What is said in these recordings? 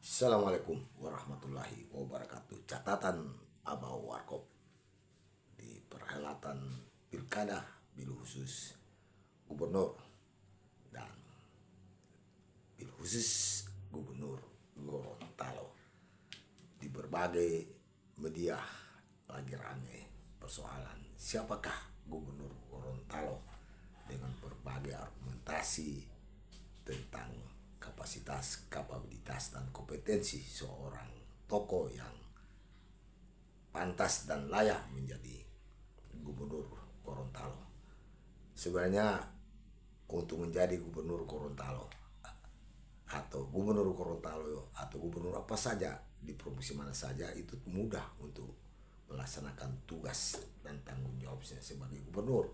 Assalamualaikum warahmatullahi wabarakatuh. Catatan Abah Warkop di perhelatan Pilkada Bilu Khusus Gubernur dan Bilu Khusus Gubernur Gorontalo. Di berbagai media lagi rame persoalan siapakah Gubernur Gorontalo dengan berbagai argumentasi tentang kapasitas, kapabilitas, dan kompetensi seorang tokoh yang pantas dan layak menjadi gubernur Gorontalo. Sebenarnya untuk menjadi gubernur Gorontalo atau gubernur apa saja di provinsi mana saja itu mudah untuk melaksanakan tugas dan tanggung jawabnya sebagai gubernur.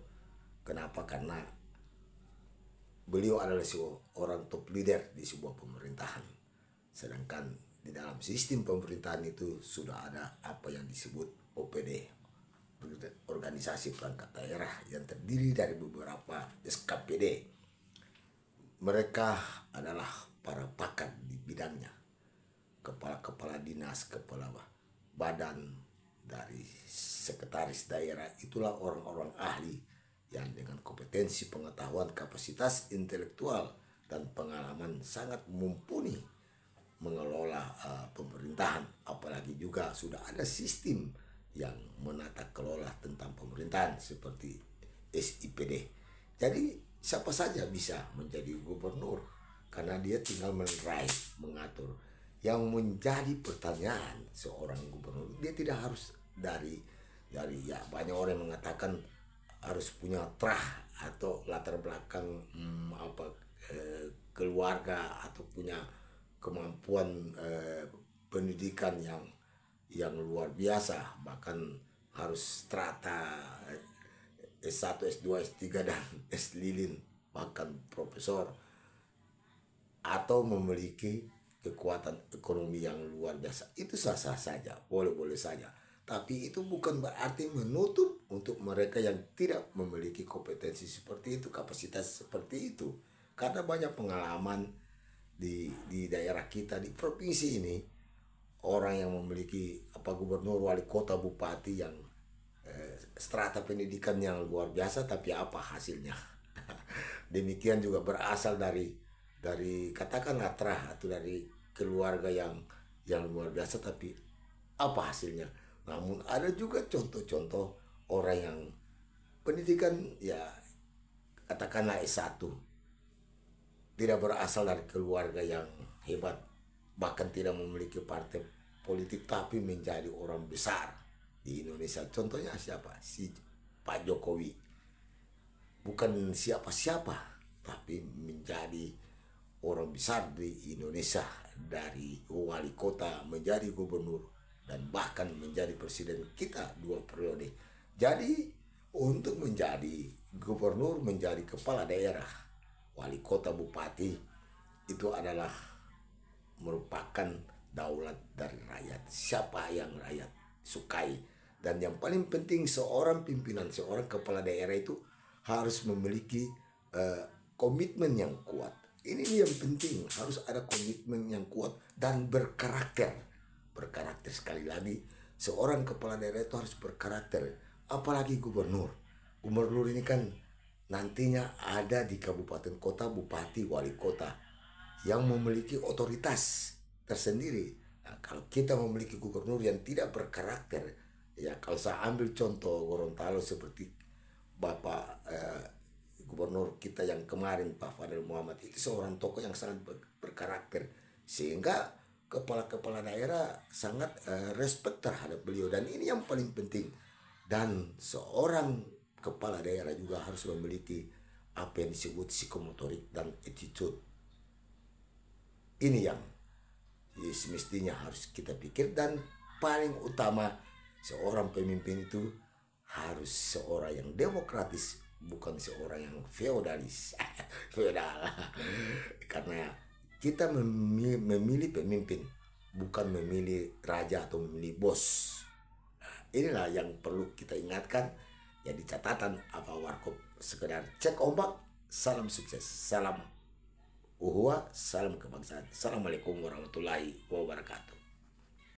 Kenapa? Karena beliau adalah seorang top leader di sebuah pemerintahan. Sedangkan di dalam sistem pemerintahan itu sudah ada apa yang disebut OPD, organisasi perangkat daerah, yang terdiri dari beberapa SKPD. Mereka adalah para pakar di bidangnya, kepala-kepala dinas, kepala badan, dari sekretaris daerah. Itulah orang-orang ahli yang dengan kompetensi, pengetahuan, kapasitas intelektual, dan pengalaman sangat mumpuni mengelola pemerintahan. Apalagi juga sudah ada sistem yang menata kelola tentang pemerintahan seperti SIPD. Jadi siapa saja bisa menjadi gubernur karena dia tinggal mengatur. Yang menjadi pertanyaan seorang gubernur, dia tidak harus dari ya, banyak orang yang mengatakan harus punya trah atau latar belakang keluarga atau punya kemampuan pendidikan yang luar biasa, bahkan harus strata S1, S2, S3, dan S lilin, bahkan profesor, atau memiliki kekuatan ekonomi yang luar biasa. Itu sah-sah saja, boleh-boleh saja. Tapi itu bukan berarti menutup untuk mereka yang tidak memiliki kompetensi seperti itu, kapasitas seperti itu. Karena banyak pengalaman di daerah kita, di provinsi ini, orang yang memiliki gubernur, wali kota, bupati yang strata pendidikan yang luar biasa, tapi apa hasilnya? Demikian juga berasal dari katakanlah trah atau dari keluarga yang luar biasa, tapi apa hasilnya? Namun ada juga contoh-contoh orang yang pendidikan ya katakanlah S1, tidak berasal dari keluarga yang hebat, bahkan tidak memiliki partai politik, tapi menjadi orang besar di Indonesia. Contohnya siapa? Si Pak Jokowi. Bukan siapa-siapa, tapi menjadi orang besar di Indonesia, dari wali kota menjadi gubernur, dan bahkan menjadi presiden kita 2 periode. Jadi untuk menjadi gubernur, menjadi kepala daerah, wali kota, bupati, itu adalah merupakan daulat dari rakyat. Siapa yang rakyat sukai. Dan yang paling penting, seorang pimpinan, seorang kepala daerah itu harus memiliki komitmen yang kuat. Ini yang penting, harus ada komitmen yang kuat dan berkarakter. Berkarakter, sekali lagi, seorang kepala daerah itu harus berkarakter. Apalagi gubernur. Gubernur ini kan nantinya ada di kabupaten kota, bupati, wali kota yang memiliki otoritas tersendiri. Nah, kalau kita memiliki gubernur yang tidak berkarakter, ya kalau saya ambil contoh Gorontalo seperti Bapak gubernur kita yang kemarin, Pak Fadil Muhammad, itu seorang tokoh yang sangat berkarakter, sehingga kepala-kepala daerah sangat respect terhadap beliau. Dan ini yang paling penting. Dan seorang kepala daerah juga harus memiliki apa yang disebut psikomotorik dan attitude. Ini yang semestinya harus kita pikir. Dan paling utama, seorang pemimpin itu harus seorang yang demokratis, bukan seorang yang feodalis. Feodal. Karena kita memilih pemimpin, bukan memilih raja atau memilih bos. Inilah yang perlu kita ingatkan. Jadi catatan Abah Warkop sekedar cek ombak. Salam sukses, salam uhuah, salam kebangsaan. Assalamualaikum warahmatullahi wabarakatuh. wabarakatuh.